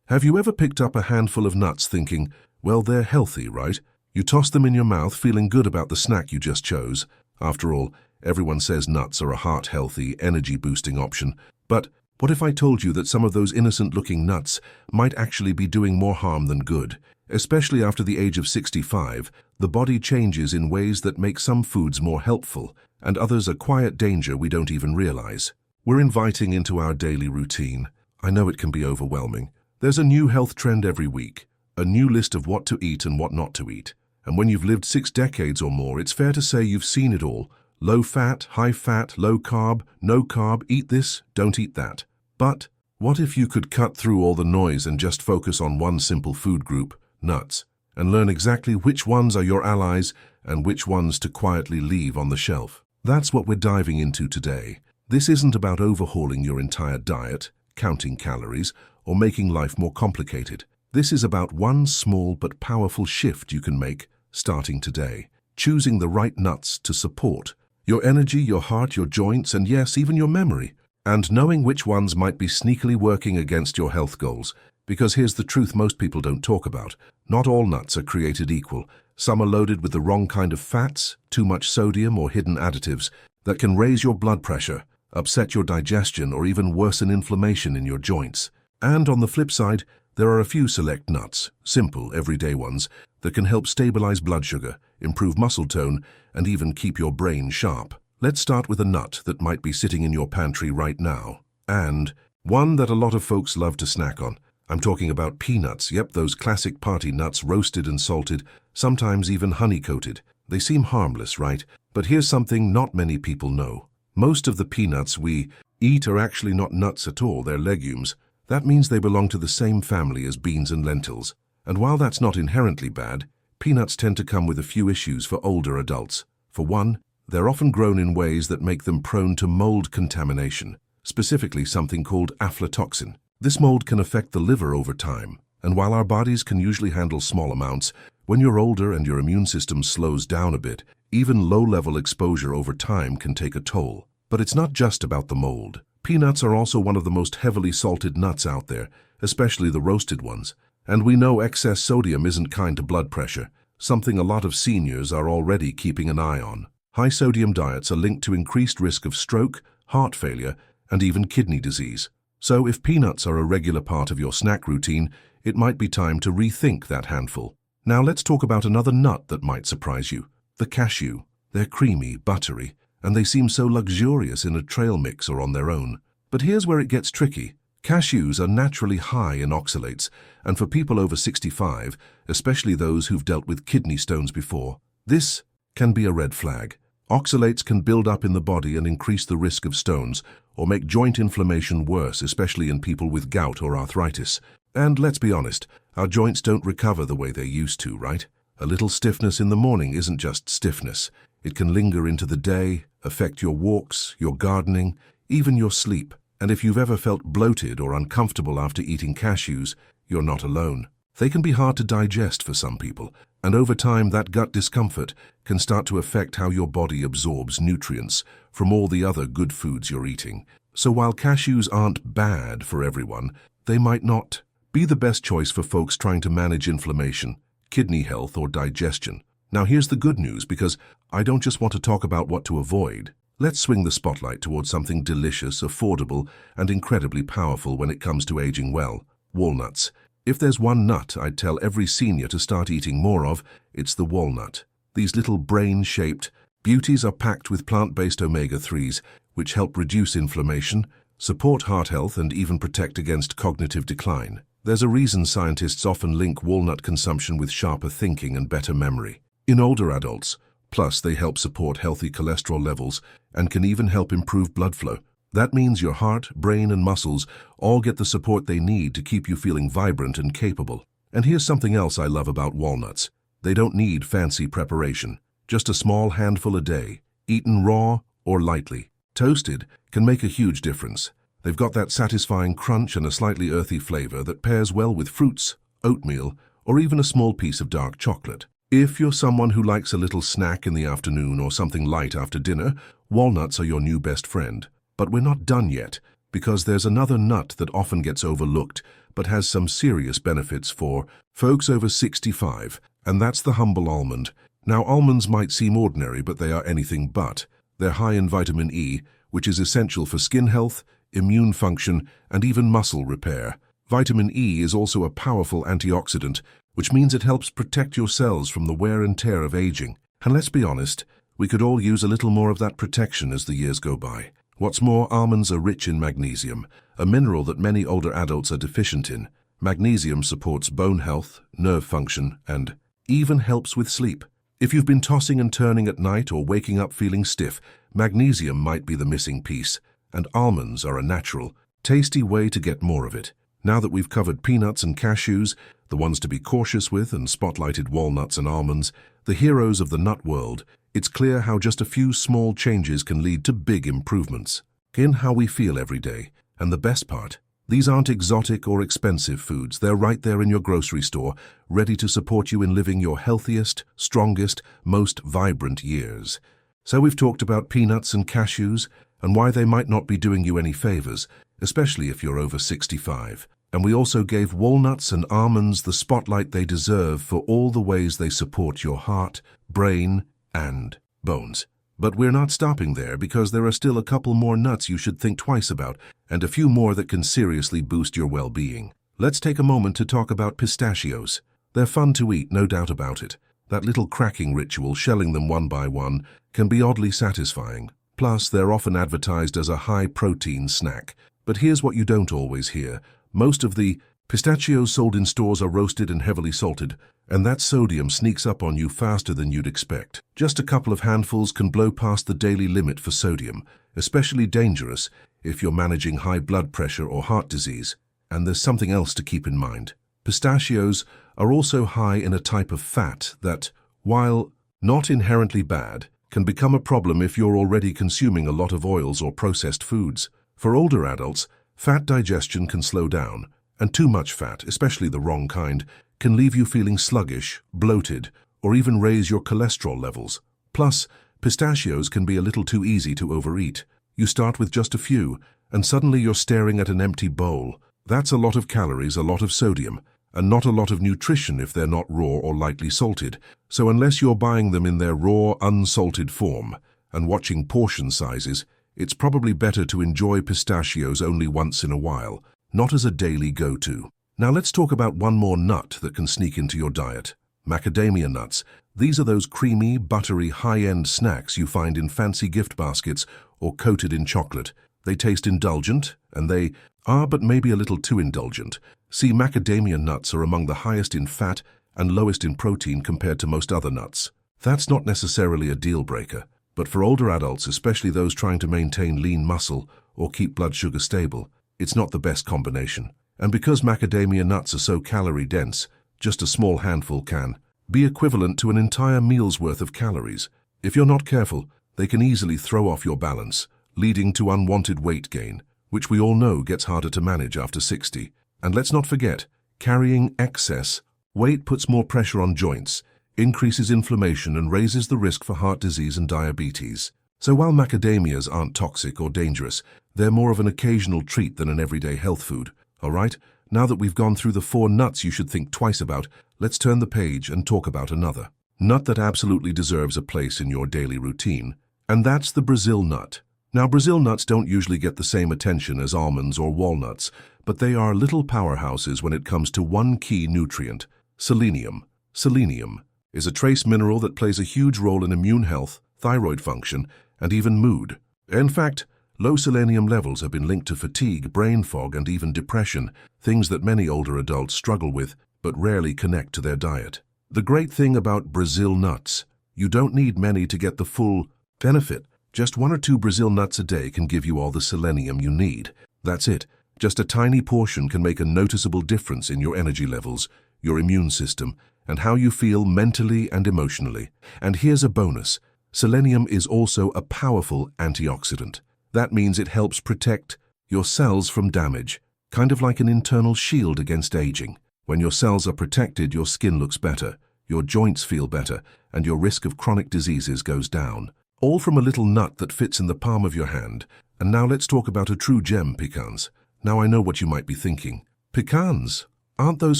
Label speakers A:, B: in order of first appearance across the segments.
A: Have you ever picked up a handful of nuts thinking, well, they're healthy, right? You toss them in your mouth feeling good about the snack you just chose. After all, everyone says nuts are a heart-healthy, energy-boosting option. But what if I told you that some of those innocent-looking nuts might actually be doing more harm than good? Especially after the age of 65, the body changes in ways that make some foods more helpful, and others a quiet danger we don't even realize. We're inviting into our daily routine. I know it can be overwhelming. There's a new health trend every week, a new list of what to eat and what not to eat. And when you've lived 6 decades or more, it's fair to say you've seen it all. Low fat, high fat, low carb, no carb, eat this, don't eat that. But what if you could cut through all the noise and just focus on one simple food group, nuts, and learn exactly which ones are your allies and which ones to quietly leave on the shelf? That's what we're diving into today. This isn't about overhauling your entire diet, counting calories, or making life more complicated. This is about one small but powerful shift you can make starting today. Choosing the right nuts to support your energy, your heart, your joints, and yes, even your memory. And knowing which ones might be sneakily working against your health goals. Because here's the truth most people don't talk about. Not all nuts are created equal. Some are loaded with the wrong kind of fats, too much sodium, or hidden additives that can raise your blood pressure, upset your digestion, or even worsen inflammation in your joints. And on the flip side, there are a few select nuts, simple, everyday ones, that can help stabilize blood sugar, improve muscle tone, and even keep your brain sharp. Let's start with a nut that might be sitting in your pantry right now. And one that a lot of folks love to snack on. I'm talking about peanuts. Yep, those classic party nuts, roasted and salted, sometimes even honey-coated. They seem harmless, right? But here's something not many people know. Most of the peanuts we eat are actually not nuts at all, they're legumes. That means they belong to the same family as beans and lentils. And while that's not inherently bad, peanuts tend to come with a few issues for older adults. For one, they're often grown in ways that make them prone to mold contamination, specifically something called aflatoxin. This mold can affect the liver over time, and while our bodies can usually handle small amounts, when you're older and your immune system slows down a bit, even low-level exposure over time can take a toll. But it's not just about the mold. Peanuts are also one of the most heavily salted nuts out there, especially the roasted ones. And we know excess sodium isn't kind to blood pressure, something a lot of seniors are already keeping an eye on. High-sodium diets are linked to increased risk of stroke, heart failure, and even kidney disease. So if peanuts are a regular part of your snack routine, it might be time to rethink that handful. Now let's talk about another nut that might surprise you, the cashew. They're creamy, buttery, and they seem so luxurious in a trail mix or on their own. But here's where it gets tricky. Cashews are naturally high in oxalates, and for people over 65, especially those who've dealt with kidney stones before, this can be a red flag. Oxalates can build up in the body and increase the risk of stones, or make joint inflammation worse, especially in people with gout or arthritis. And let's be honest, our joints don't recover the way they used to, right? A little stiffness in the morning isn't just stiffness. It can linger into the day, affect your walks, your gardening, even your sleep. And if you've ever felt bloated or uncomfortable after eating cashews, you're not alone. They can be hard to digest for some people, and over time that gut discomfort can start to affect how your body absorbs nutrients from all the other good foods you're eating. So while cashews aren't bad for everyone, they might not be the best choice for folks trying to manage inflammation, kidney health, or digestion. Now here's the good news, because I don't just want to talk about what to avoid. Let's swing the spotlight towards something delicious, affordable, and incredibly powerful when it comes to aging well: walnuts. If there's one nut I'd tell every senior to start eating more of, it's the walnut. These little brain-shaped beauties are packed with plant-based omega-3s, which help reduce inflammation, support heart health, and even protect against cognitive decline. There's a reason scientists often link walnut consumption with sharper thinking and better memory. In older adults, plus they help support healthy cholesterol levels and can even help improve blood flow. That means your heart, brain, and muscles all get the support they need to keep you feeling vibrant and capable. And here's something else I love about walnuts. They don't need fancy preparation. Just a small handful a day, eaten raw or lightly. Toasted can make a huge difference. They've got that satisfying crunch and a slightly earthy flavor that pairs well with fruits, oatmeal, or even a small piece of dark chocolate. If you're someone who likes a little snack in the afternoon or something light after dinner, walnuts are your new best friend. But we're not done yet, because there's another nut that often gets overlooked, but has some serious benefits for folks over 65, and that's the humble almond. Now, almonds might seem ordinary, but they are anything but. They're high in vitamin E, which is essential for skin health, immune function, and even muscle repair. Vitamin E is also a powerful antioxidant, which means it helps protect your cells from the wear and tear of aging. And let's be honest, we could all use a little more of that protection as the years go by. What's more, almonds are rich in magnesium, a mineral that many older adults are deficient in. Magnesium supports bone health, nerve function, and even helps with sleep. If you've been tossing and turning at night or waking up feeling stiff, magnesium might be the missing piece, and almonds are a natural, tasty way to get more of it. Now that we've covered peanuts and cashews, the ones to be cautious with, and spotlighted walnuts and almonds, the heroes of the nut world, it's clear how just a few small changes can lead to big improvements in how we feel every day. And the best part, these aren't exotic or expensive foods. They're right there in your grocery store, ready to support you in living your healthiest, strongest, most vibrant years. So we've talked about peanuts and cashews and why they might not be doing you any favors, especially if you're over 65. And we also gave walnuts and almonds the spotlight they deserve for all the ways they support your heart, brain, and bones. But we're not stopping there, because there are still a couple more nuts you should think twice about, and a few more that can seriously boost your well-being. Let's take a moment to talk about pistachios. They're fun to eat, no doubt about it. That little cracking ritual, shelling them one by one, can be oddly satisfying. Plus, they're often advertised as a high-protein snack. But here's what you don't always hear. Most of the pistachios sold in stores are roasted and heavily salted, and that sodium sneaks up on you faster than you'd expect. Just a couple of handfuls can blow past the daily limit for sodium, especially dangerous if you're managing high blood pressure or heart disease. And there's something else to keep in mind. Pistachios are also high in a type of fat that, while not inherently bad, can become a problem if you're already consuming a lot of oils or processed foods. For older adults, fat digestion can slow down, and too much fat, especially the wrong kind, can leave you feeling sluggish, bloated, or even raise your cholesterol levels. Plus, pistachios can be a little too easy to overeat. You start with just a few, and suddenly you're staring at an empty bowl. That's a lot of calories, a lot of sodium, and not a lot of nutrition if they're not raw or lightly salted. So unless you're buying them in their raw, unsalted form and watching portion sizes, it's probably better to enjoy pistachios only once in a while, not as a daily go-to. Now let's talk about one more nut that can sneak into your diet: macadamia nuts. These are those creamy, buttery, high-end snacks you find in fancy gift baskets or coated in chocolate. They taste indulgent, and they are, but maybe a little too indulgent. See, macadamia nuts are among the highest in fat and lowest in protein compared to most other nuts. That's not necessarily a deal-breaker, but for older adults, especially those trying to maintain lean muscle or keep blood sugar stable, it's not the best combination. And because macadamia nuts are so calorie-dense, just a small handful can be equivalent to an entire meal's worth of calories. If you're not careful, they can easily throw off your balance, leading to unwanted weight gain, which we all know gets harder to manage after 60. And let's not forget, carrying excess weight puts more pressure on joints, increases inflammation, and raises the risk for heart disease and diabetes. So while macadamias aren't toxic or dangerous, they're more of an occasional treat than an everyday health food. All right, now that we've gone through the 4 nuts you should think twice about, let's turn the page and talk about another nut that absolutely deserves a place in your daily routine, and that's the Brazil nut. Now, Brazil nuts don't usually get the same attention as almonds or walnuts, but they are little powerhouses when it comes to one key nutrient: selenium. Selenium is a trace mineral that plays a huge role in immune health, thyroid function, and even mood. In fact, low selenium levels have been linked to fatigue, brain fog, and even depression, things that many older adults struggle with but rarely connect to their diet. The great thing about Brazil nuts, you don't need many to get the full benefit. Just 1 or 2 Brazil nuts a day can give you all the selenium you need. That's it. Just a tiny portion can make a noticeable difference in your energy levels, your immune system, and how you feel mentally and emotionally. And here's a bonus: selenium is also a powerful antioxidant. That means it helps protect your cells from damage, kind of like an internal shield against aging. When your cells are protected, your skin looks better, your joints feel better, and your risk of chronic diseases goes down. All from a little nut that fits in the palm of your hand. And now let's talk about a true gem, pecans. Now I know what you might be thinking. Pecans. Aren't those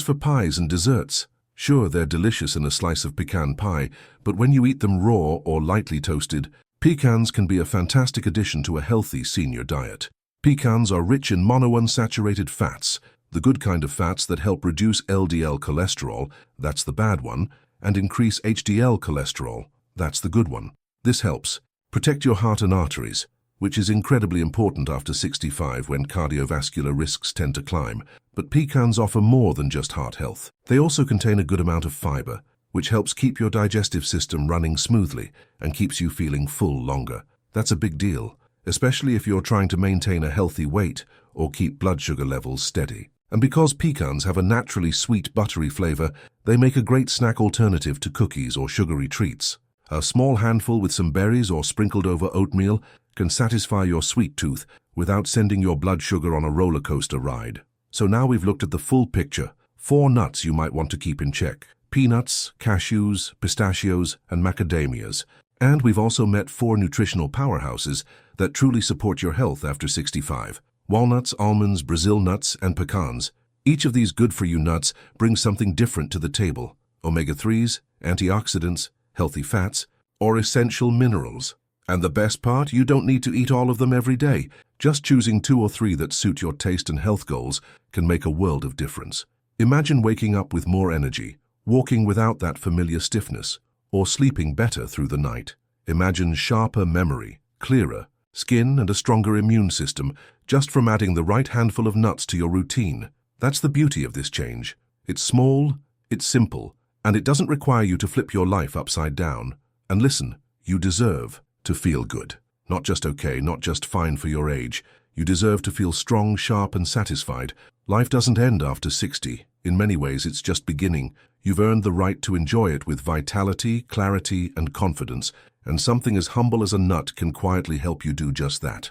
A: for pies and desserts? Sure, they're delicious in a slice of pecan pie, but when you eat them raw or lightly toasted, pecans can be a fantastic addition to a healthy senior diet. Pecans are rich in monounsaturated fats, the good kind of fats that help reduce LDL cholesterol, that's the bad one, and increase HDL cholesterol, that's the good one. This helps protect your heart and arteries, which is incredibly important after 65 when cardiovascular risks tend to climb. But pecans offer more than just heart health. They also contain a good amount of fiber, which helps keep your digestive system running smoothly and keeps you feeling full longer. That's a big deal, especially if you're trying to maintain a healthy weight or keep blood sugar levels steady. And because pecans have a naturally sweet, buttery flavor, they make a great snack alternative to cookies or sugary treats. A small handful with some berries or sprinkled over oatmeal can satisfy your sweet tooth without sending your blood sugar on a roller coaster ride. So now we've looked at the full picture. 4 nuts you might want to keep in check: peanuts, cashews, pistachios, and macadamias. And we've also met 4 nutritional powerhouses that truly support your health after 65. Walnuts, almonds, Brazil nuts, and pecans. Each of these good-for-you nuts brings something different to the table: omega-3s, antioxidants, healthy fats, or essential minerals. And the best part, you don't need to eat all of them every day. Just choosing 2 or 3 that suit your taste and health goals can make a world of difference. Imagine waking up with more energy, walking without that familiar stiffness, or sleeping better through the night. Imagine sharper memory, clearer skin, and a stronger immune system just from adding the right handful of nuts to your routine. That's the beauty of this change. It's small, it's simple, and it doesn't require you to flip your life upside down. And listen, you deserve to feel good. Not just okay, not just fine for your age. You deserve to feel strong, sharp, and satisfied. Life doesn't end after 60. In many ways, it's just beginning. You've earned the right to enjoy it with vitality, clarity, and confidence, and something as humble as a nut can quietly help you do just that.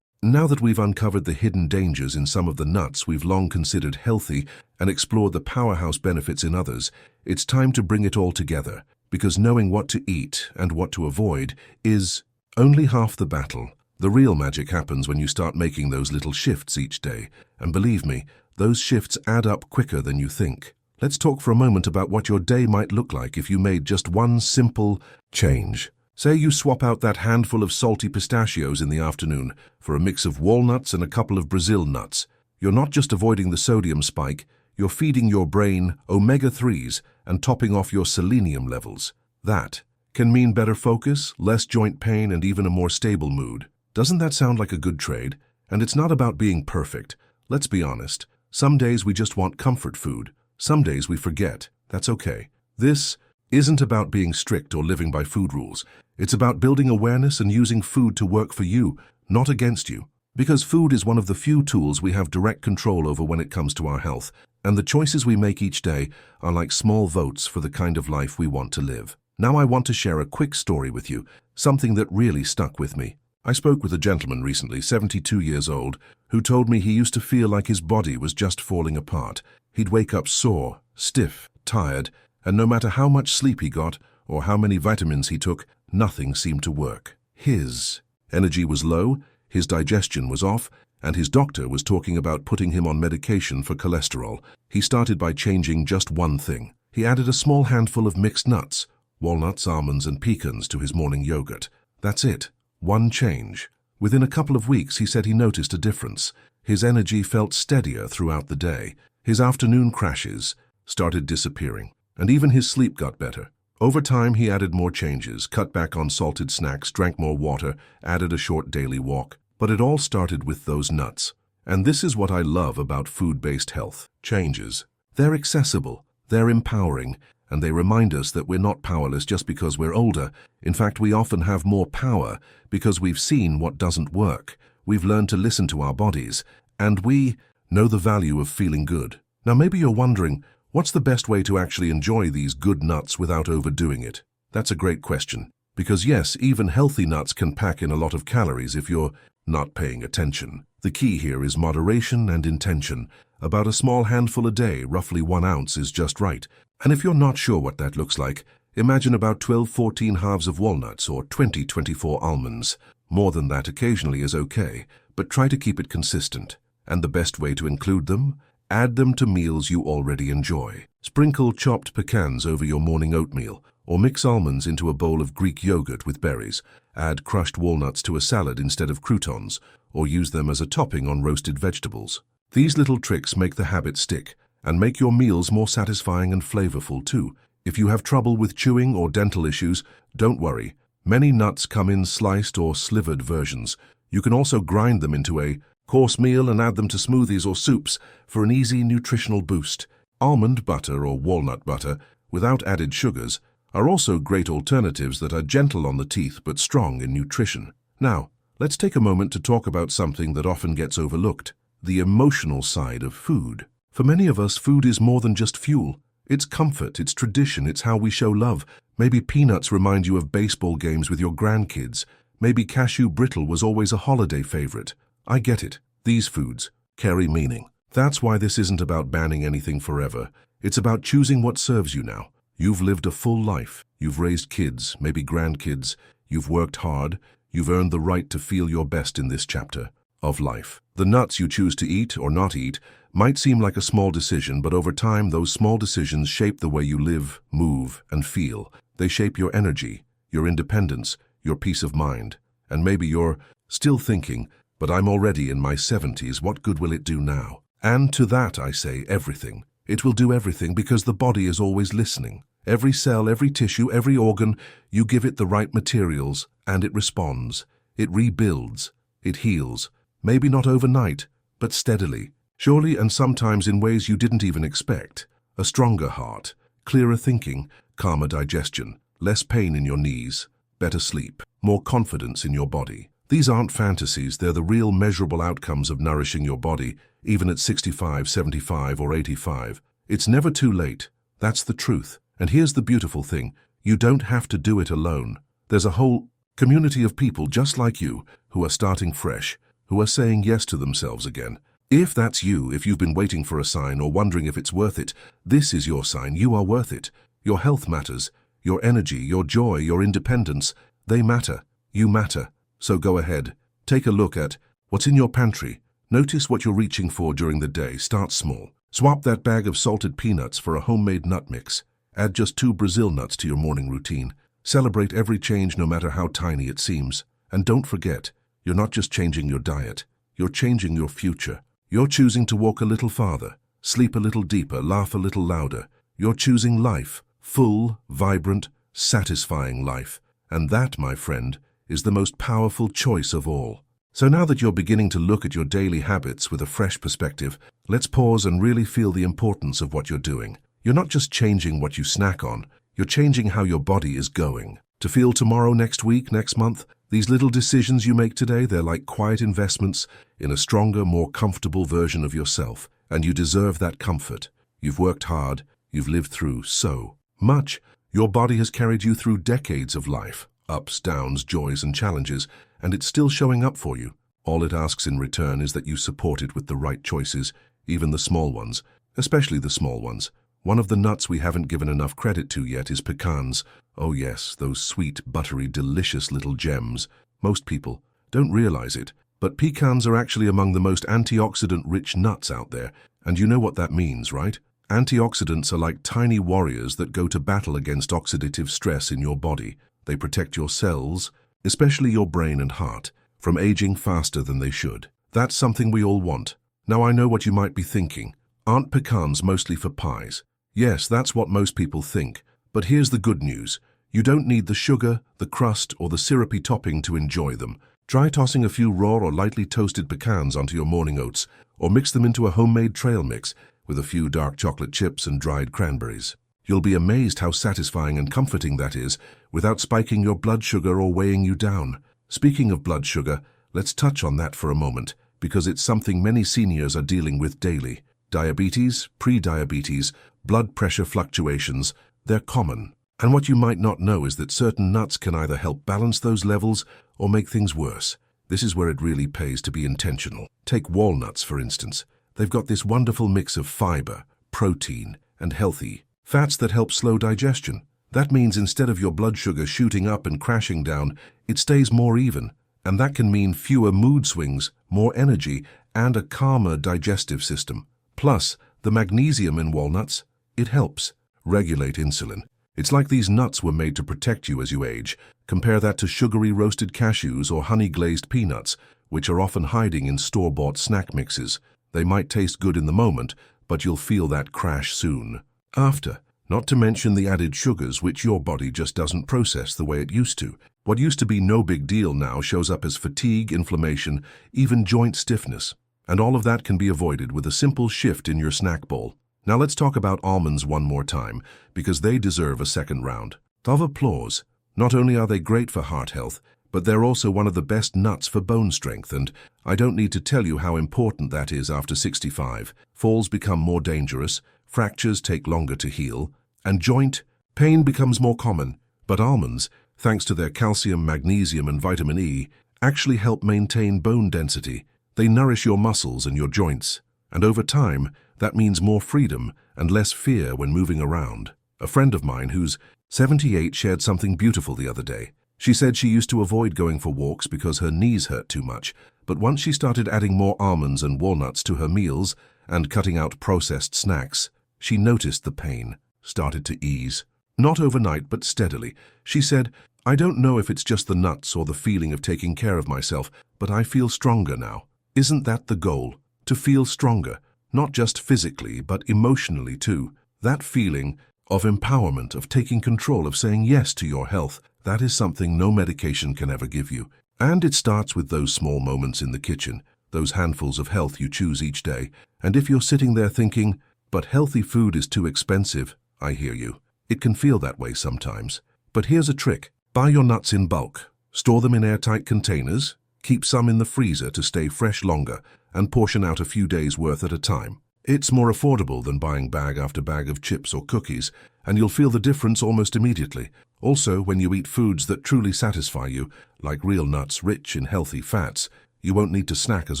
A: Now that we've uncovered the hidden dangers in some of the nuts we've long considered healthy and explored the powerhouse benefits in others, it's time to bring it all together, because knowing what to eat and what to avoid is only half the battle. The real magic happens when you start making those little shifts each day, and believe me, those shifts add up quicker than you think. Let's talk for a moment about what your day might look like if you made just one simple change. Say you swap out that handful of salty pistachios in the afternoon for a mix of walnuts and a couple of Brazil nuts. You're not just avoiding the sodium spike, you're feeding your brain omega-3s and topping off your selenium levels. That can mean better focus, less joint pain, and even a more stable mood. Doesn't that sound like a good trade? And it's not about being perfect. Let's be honest. Some days we just want comfort food. Some days we forget. That's okay. This isn't about being strict or living by food rules. It's about building awareness and using food to work for you, not against you. Because food is one of the few tools we have direct control over when it comes to our health, and the choices we make each day are like small votes for the kind of life we want to live. Now I want to share a quick story with you, something that really stuck with me. I spoke with a gentleman recently, 72 years old, who told me he used to feel like his body was just falling apart. He'd wake up sore, stiff, tired, and no matter how much sleep he got or how many vitamins he took, nothing seemed to work. His energy was low, his digestion was off, and his doctor was talking about putting him on medication for cholesterol. He started by changing just one thing. He added a small handful of mixed nuts, walnuts, almonds, and pecans to his morning yogurt. That's it. One change. Within a couple of weeks, he said he noticed a difference. His energy felt steadier throughout the day. His afternoon crashes started disappearing, and even his sleep got better. Over time, he added more changes, cut back on salted snacks, drank more water, added a short daily walk. But it all started with those nuts. And this is what I love about food-based health changes. They're accessible, they're empowering, and they remind us that we're not powerless just because we're older. In fact, we often have more power because we've seen what doesn't work. We've learned to listen to our bodies, and we know the value of feeling good. Now maybe you're wondering, what's the best way to actually enjoy these good nuts without overdoing it? That's a great question. Because yes, even healthy nuts can pack in a lot of calories if you're not paying attention. The key here is moderation and intention. About a small handful a day, roughly 1 ounce, is just right. And if you're not sure what that looks like, imagine about 12-14 halves of walnuts or 20-24 almonds. More than that occasionally is okay, but try to keep it consistent. And the best way to include them? Add them to meals you already enjoy. Sprinkle chopped pecans over your morning oatmeal, or mix almonds into a bowl of Greek yogurt with berries. Add crushed walnuts to a salad instead of croutons, or use them as a topping on roasted vegetables. These little tricks make the habit stick, and make your meals more satisfying and flavorful too. If you have trouble with chewing or dental issues, don't worry. Many nuts come in sliced or slivered versions. You can also grind them into a course meal and add them to smoothies or soups for an easy nutritional boost. Almond butter or walnut butter, without added sugars, are also great alternatives that are gentle on the teeth but strong in nutrition. Now, let's take a moment to talk about something that often gets overlooked: the emotional side of food. For many of us, food is more than just fuel. It's comfort, it's tradition, it's how we show love. Maybe peanuts remind you of baseball games with your grandkids. Maybe cashew brittle was always a holiday favorite. I get it. These foods carry meaning. That's why this isn't about banning anything forever. It's about choosing what serves you now. You've lived a full life. You've raised kids, maybe grandkids. You've worked hard. You've earned the right to feel your best in this chapter of life. The nuts you choose to eat or not eat might seem like a small decision, but over time, those small decisions shape the way you live, move, and feel. They shape your energy, your independence, your peace of mind. And maybe you're still thinking, but I'm already in my 70s, what good will it do now? And to that I say everything. It will do everything because the body is always listening. Every cell, every tissue, every organ, you give it the right materials, and it responds. It rebuilds. It heals. Maybe not overnight, but steadily. Surely, and sometimes in ways you didn't even expect. A stronger heart, clearer thinking, calmer digestion, less pain in your knees, better sleep, more confidence in your body. These aren't fantasies, they're the real measurable outcomes of nourishing your body, even at 65, 75, or 85. It's never too late. That's the truth. And here's the beautiful thing. You don't have to do it alone. There's a whole community of people just like you who are starting fresh, who are saying yes to themselves again. If that's you, if you've been waiting for a sign or wondering if it's worth it, this is your sign. You are worth it. Your health matters. Your energy, your joy, your independence, they matter. You matter. So go ahead. Take a look at what's in your pantry. Notice what you're reaching for during the day. Start small. Swap that bag of salted peanuts for a homemade nut mix. Add just 2 Brazil nuts to your morning routine. Celebrate every change, no matter how tiny it seems. And don't forget, you're not just changing your diet. You're changing your future. You're choosing to walk a little farther, sleep a little deeper, laugh a little louder. You're choosing life, full, vibrant, satisfying life. And that, my friend, is the most powerful choice of all. So now that you're beginning to look at your daily habits with a fresh perspective, let's pause and really feel the importance of what you're doing. You're not just changing what you snack on, you're changing how your body is going. To feel tomorrow, next week, next month, these little decisions you make today, they're like quiet investments in a stronger, more comfortable version of yourself. And you deserve that comfort. You've worked hard, you've lived through so much. Your body has carried you through decades of life, ups, downs, joys, and challenges, and it's still showing up for you. All it asks in return is that you support it with the right choices, even the small ones, especially the small ones. One of the nuts we haven't given enough credit to yet is pecans. Oh yes, those sweet, buttery, delicious little gems. Most people don't realize it, but pecans are actually among the most antioxidant-rich nuts out there. And you know what that means, right? Antioxidants are like tiny warriors that go to battle against oxidative stress in your body. They protect your cells, especially your brain and heart, from aging faster than they should. That's something we all want. Now I know what you might be thinking. Aren't pecans mostly for pies? Yes, that's what most people think. But here's the good news. You don't need the sugar, the crust, or the syrupy topping to enjoy them. Try tossing a few raw or lightly toasted pecans onto your morning oats, or mix them into a homemade trail mix with a few dark chocolate chips and dried cranberries. You'll be amazed how satisfying and comforting that is, without spiking your blood sugar or weighing you down. Speaking of blood sugar, let's touch on that for a moment, because it's something many seniors are dealing with daily. Diabetes, pre-diabetes, blood pressure fluctuations, they're common. And what you might not know is that certain nuts can either help balance those levels or make things worse. This is where it really pays to be intentional. Take walnuts, for instance. They've got this wonderful mix of fiber, protein, and healthy fats that help slow digestion. That means instead of your blood sugar shooting up and crashing down, it stays more even. And that can mean fewer mood swings, more energy, and a calmer digestive system. Plus, the magnesium in walnuts, it helps regulate insulin. It's like these nuts were made to protect you as you age. Compare that to sugary roasted cashews or honey-glazed peanuts, which are often hiding in store-bought snack mixes. They might taste good in the moment, but you'll feel that crash soon after. Not to mention the added sugars which your body just doesn't process the way it used to. What used to be no big deal now shows up as fatigue, inflammation, even joint stiffness. And all of that can be avoided with a simple shift in your snack bowl. Now let's talk about almonds one more time, because they deserve a second round of applause. Not only are they great for heart health, but they're also one of the best nuts for bone strength, and I don't need to tell you how important that is after 65. Falls become more dangerous, fractures take longer to heal, and joint pain becomes more common. But almonds, thanks to their calcium, magnesium, and vitamin E, actually help maintain bone density. They nourish your muscles and your joints, and over time, that means more freedom and less fear when moving around. A friend of mine who's 78 shared something beautiful the other day. She said she used to avoid going for walks because her knees hurt too much, but once she started adding more almonds and walnuts to her meals and cutting out processed snacks, she noticed the pain started to ease. Not overnight, but steadily. She said, "I don't know if it's just the nuts or the feeling of taking care of myself, but I feel stronger now." Isn't that the goal? To feel stronger, not just physically, but emotionally too. That feeling of empowerment, of taking control, of saying yes to your health, that is something no medication can ever give you. And it starts with those small moments in the kitchen, those handfuls of health you choose each day. And if you're sitting there thinking, "But healthy food is too expensive," I hear you. It can feel that way sometimes. But here's a trick. Buy your nuts in bulk. Store them in airtight containers. Keep some in the freezer to stay fresh longer, and portion out a few days' worth at a time. It's more affordable than buying bag after bag of chips or cookies, and you'll feel the difference almost immediately. Also, when you eat foods that truly satisfy you, like real nuts rich in healthy fats, you won't need to snack as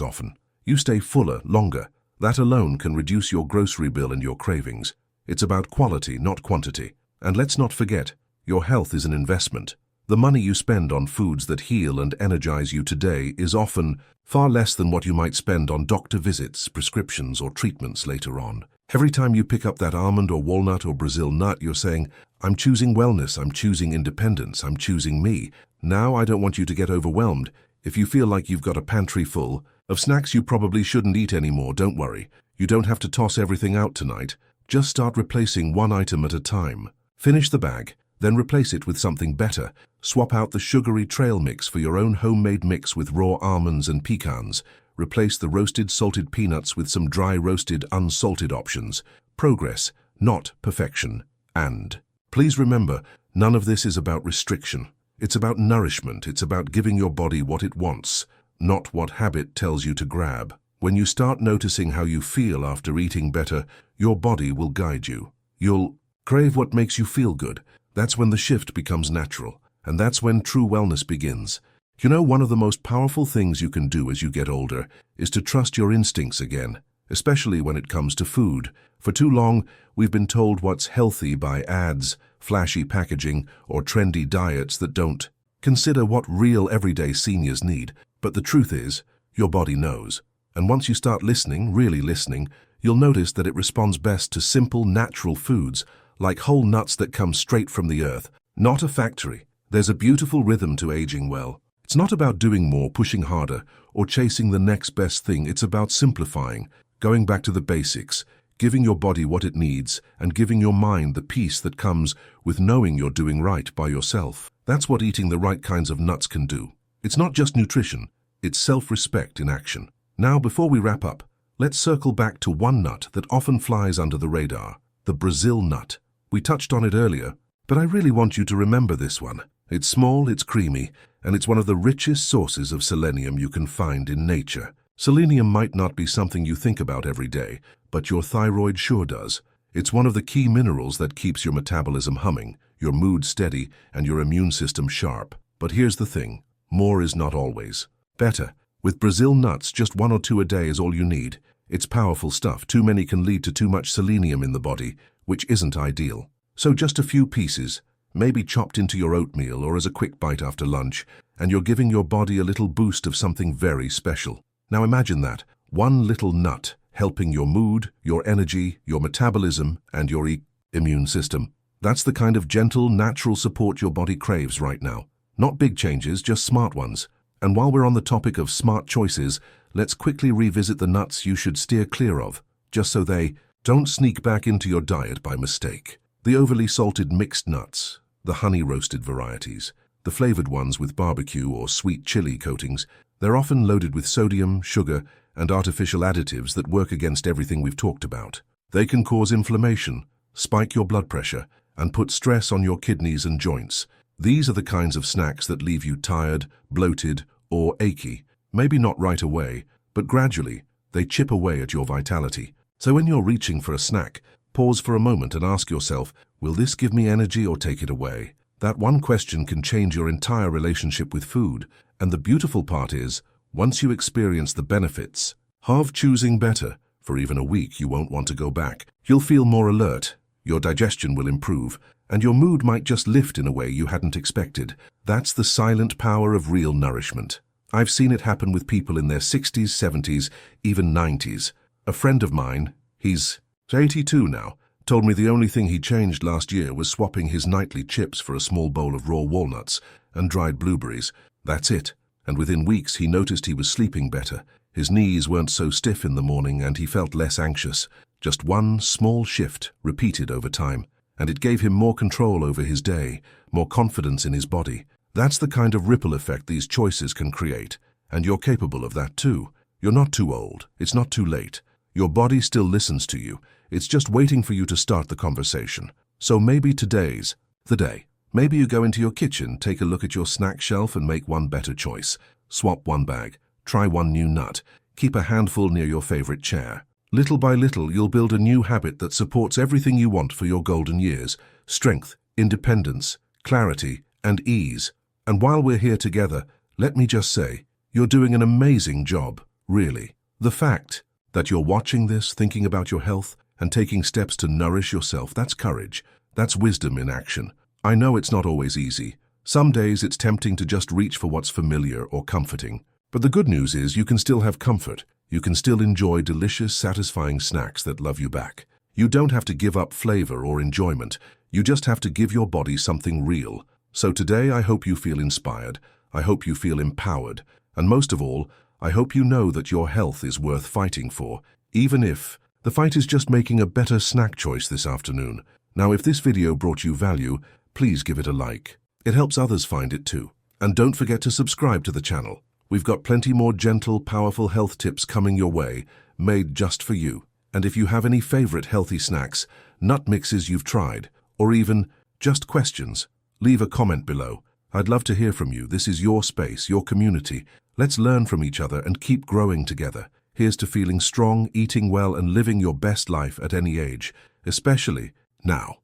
A: often. You stay fuller longer. That alone can reduce your grocery bill and your cravings. It's about quality, not quantity. And let's not forget, your health is an investment. The money you spend on foods that heal and energize you today is often far less than what you might spend on doctor visits, prescriptions, or treatments later on. Every time you pick up that almond or walnut or Brazil nut, you're saying, "I'm choosing wellness, I'm choosing independence, I'm choosing me." Now, I don't want you to get overwhelmed. If you feel like you've got a pantry full of snacks you probably shouldn't eat anymore, don't worry. You don't have to toss everything out tonight. Just start replacing one item at a time. Finish the bag, then replace it with something better. Swap out the sugary trail mix for your own homemade mix with raw almonds and pecans. Replace the roasted salted peanuts with some dry roasted unsalted options. Progress, not perfection. And please remember, none of this is about restriction. It's about nourishment. It's about giving your body what it wants, not what habit tells you to grab. When you start noticing how you feel after eating better, your body will guide you. You'll crave what makes you feel good. That's when the shift becomes natural. And that's when true wellness begins. You know, one of the most powerful things you can do as you get older is to trust your instincts again, especially when it comes to food. For too long, we've been told what's healthy by ads, flashy packaging, or trendy diets that don't consider what real everyday seniors need. But the truth is, your body knows. And once you start listening, really listening, you'll notice that it responds best to simple, natural foods, like whole nuts that come straight from the earth, not a factory. There's a beautiful rhythm to aging well. It's not about doing more, pushing harder, or chasing the next best thing. It's about simplifying, going back to the basics, giving your body what it needs, and giving your mind the peace that comes with knowing you're doing right by yourself. That's what eating the right kinds of nuts can do. It's not just nutrition, it's self-respect in action. Now, before we wrap up, let's circle back to one nut that often flies under the radar, the Brazil nut. We touched on it earlier, but I really want you to remember this one. It's small, it's creamy, and it's one of the richest sources of selenium you can find in nature. Selenium might not be something you think about every day, but your thyroid sure does. It's one of the key minerals that keeps your metabolism humming, your mood steady, and your immune system sharp. But here's the thing, more is not always better. With Brazil nuts, just 1 or 2 a day is all you need. It's powerful stuff. Too many can lead to too much selenium in the body, which isn't ideal. So just a few pieces, maybe chopped into your oatmeal or as a quick bite after lunch, and you're giving your body a little boost of something very special. Now imagine that, one little nut helping your mood, your energy, your metabolism, and your immune system. That's the kind of gentle, natural support your body craves right now. Not big changes, just smart ones. And while we're on the topic of smart choices, let's quickly revisit the nuts you should steer clear of, just so they don't sneak back into your diet by mistake. The overly salted mixed nuts, the honey-roasted varieties, the flavored ones with barbecue or sweet chili coatings, they're often loaded with sodium, sugar, and artificial additives that work against everything we've talked about. They can cause inflammation, spike your blood pressure, and put stress on your kidneys and joints. These are the kinds of snacks that leave you tired, bloated, or achy. Maybe not right away, but gradually, they chip away at your vitality. So when you're reaching for a snack, pause for a moment and ask yourself, will this give me energy or take it away? That one question can change your entire relationship with food. And the beautiful part is, once you experience the benefits of choosing better, for even a week you won't want to go back. You'll feel more alert, your digestion will improve, and your mood might just lift in a way you hadn't expected. That's the silent power of real nourishment. I've seen it happen with people in their 60s, 70s, even 90s. A friend of mine, he's 82 now, told me the only thing he changed last year was swapping his nightly chips for a small bowl of raw walnuts and dried blueberries. That's it. And within weeks he noticed he was sleeping better. His knees weren't so stiff in the morning and he felt less anxious. Just one small shift repeated over time, and it gave him more control over his day, more confidence in his body. That's the kind of ripple effect these choices can create, and you're capable of that too. You're not too old. It's not too late. Your body still listens to you. It's just waiting for you to start the conversation. So maybe today's the day. Maybe you go into your kitchen, take a look at your snack shelf and make one better choice. Swap one bag, try one new nut, keep a handful near your favorite chair. Little by little, you'll build a new habit that supports everything you want for your golden years. Strength, independence, clarity, and ease. And while we're here together, let me just say, you're doing an amazing job, really. The fact that you're watching this, thinking about your health, and taking steps to nourish yourself, that's courage. That's wisdom in action. I know it's not always easy. Some days it's tempting to just reach for what's familiar or comforting. But the good news is you can still have comfort. You can still enjoy delicious, satisfying snacks that love you back. You don't have to give up flavor or enjoyment. You just have to give your body something real. So today I hope you feel inspired. I hope you feel empowered. And most of all, I hope you know that your health is worth fighting for, even if the fight is just making a better snack choice this afternoon. Now, if this video brought you value, please give it a like. It helps others find it too. And don't forget to subscribe to the channel. We've got plenty more gentle, powerful health tips coming your way, made just for you. And if you have any favorite healthy snacks, nut mixes you've tried, or even just questions, leave a comment below. I'd love to hear from you. This is your space, your community. Let's learn from each other and keep growing together. Here's to feeling strong, eating well, and living your best life at any age, especially now.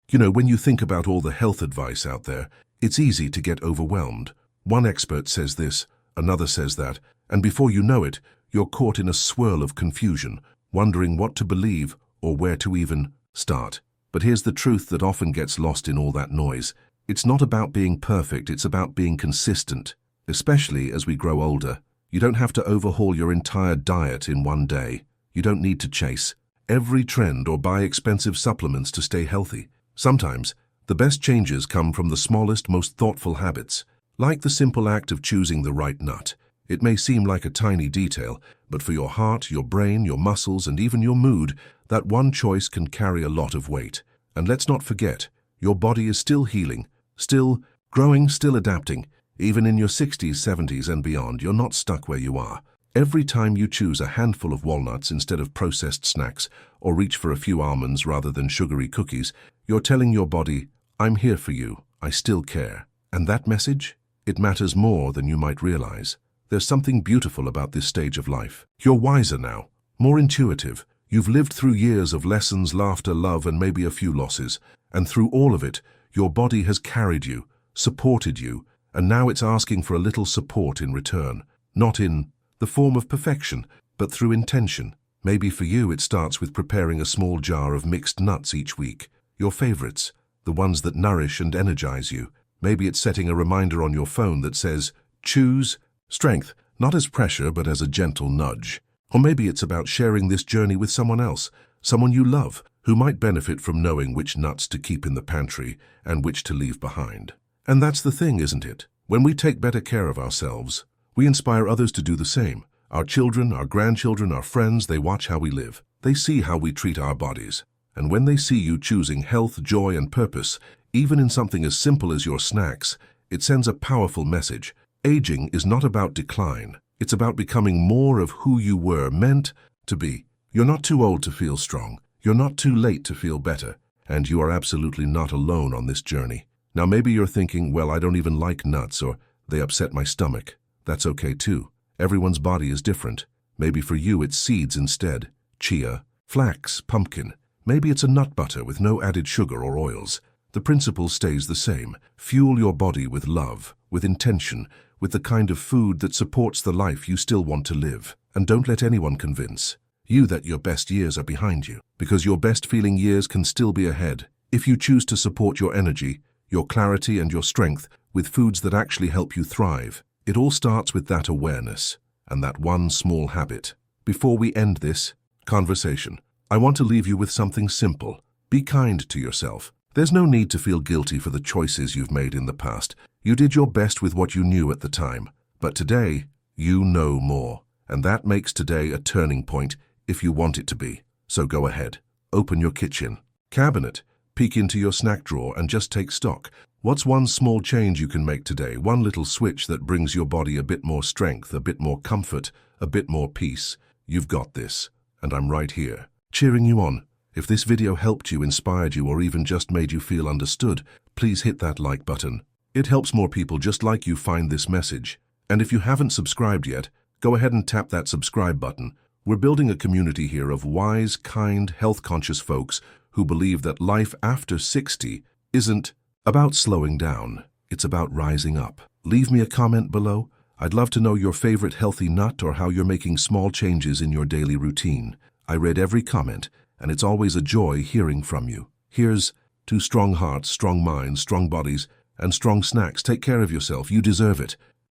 A: You know, when you think about all the health advice out there, it's easy to get overwhelmed. One expert says this, another says that, and before you know it, you're caught in a swirl of confusion, wondering what to believe or where to even start. But here's the truth that often gets lost in all that noise. It's not about being perfect, it's about being consistent, especially as we grow older. You don't have to overhaul your entire diet in one day. You don't need to chase every trend or buy expensive supplements to stay healthy. Sometimes, the best changes come from the smallest, most thoughtful habits, like the simple act of choosing the right nut. It may seem like a tiny detail, but for your heart, your brain, your muscles, and even your mood, that one choice can carry a lot of weight. And let's not forget, your body is still healing, still growing, still adapting. Even in your 60s, 70s, and beyond, you're not stuck where you are. Every time you choose a handful of walnuts instead of processed snacks, or reach for a few almonds rather than sugary cookies, you're telling your body, I'm here for you, I still care. And that message? It matters more than you might realize. There's something beautiful about this stage of life. You're wiser now, more intuitive. You've lived through years of lessons, laughter, love, and maybe a few losses. And through all of it, your body has carried you, supported you, and now it's asking for a little support in return. Not in the form of perfection, but through intention. Maybe for you it starts with preparing a small jar of mixed nuts each week. Your favorites, the ones that nourish and energize you. Maybe it's setting a reminder on your phone that says, choose strength, not as pressure but as a gentle nudge. Or maybe it's about sharing this journey with someone else, someone you love, who might benefit from knowing which nuts to keep in the pantry and which to leave behind. And that's the thing, isn't it? When we take better care of ourselves, we inspire others to do the same. Our children, our grandchildren, our friends, they watch how we live. They see how we treat our bodies. And when they see you choosing health, joy, and purpose, even in something as simple as your snacks, it sends a powerful message. Aging is not about decline. It's about becoming more of who you were meant to be. You're not too old to feel strong. You're not too late to feel better. And you are absolutely not alone on this journey. Now maybe you're thinking, well, I don't even like nuts, or they upset my stomach. That's okay too. Everyone's body is different. Maybe for you it's seeds instead. Chia, flax, pumpkin. Maybe it's a nut butter with no added sugar or oils. The principle stays the same. Fuel your body with love, with intention, with the kind of food that supports the life you still want to live. And don't let anyone convince you that your best years are behind you, because your best feeling years can still be ahead. If you choose to support your energy, your clarity and your strength with foods that actually help you thrive. It all starts with that awareness and that one small habit. Before we end this conversation, I want to leave you with something simple. Be kind to yourself. There's no need to feel guilty for the choices you've made in the past. You did your best with what you knew at the time. But today, you know more. And that makes today a turning point if you want it to be. So go ahead. Open your kitchen cabinet, peek into your snack drawer and just take stock. What's one small change you can make today? One little switch that brings your body a bit more strength, a bit more comfort, a bit more peace. You've got this. And I'm right here, cheering you on. If this video helped you, inspired you, or even just made you feel understood, please hit that like button. It helps more people just like you find this message. And if you haven't subscribed yet, go ahead and tap that subscribe button. We're building a community here of wise, kind, health-conscious folks who believe that life after 60 isn't about slowing down. It's about rising up. Leave me a comment below. I'd love to know your favorite healthy nut or how you're making small changes in your daily routine. I read every comment, and it's always a joy hearing from you. Here's to strong hearts, strong minds, strong bodies, and strong snacks. Take care of yourself. You deserve it.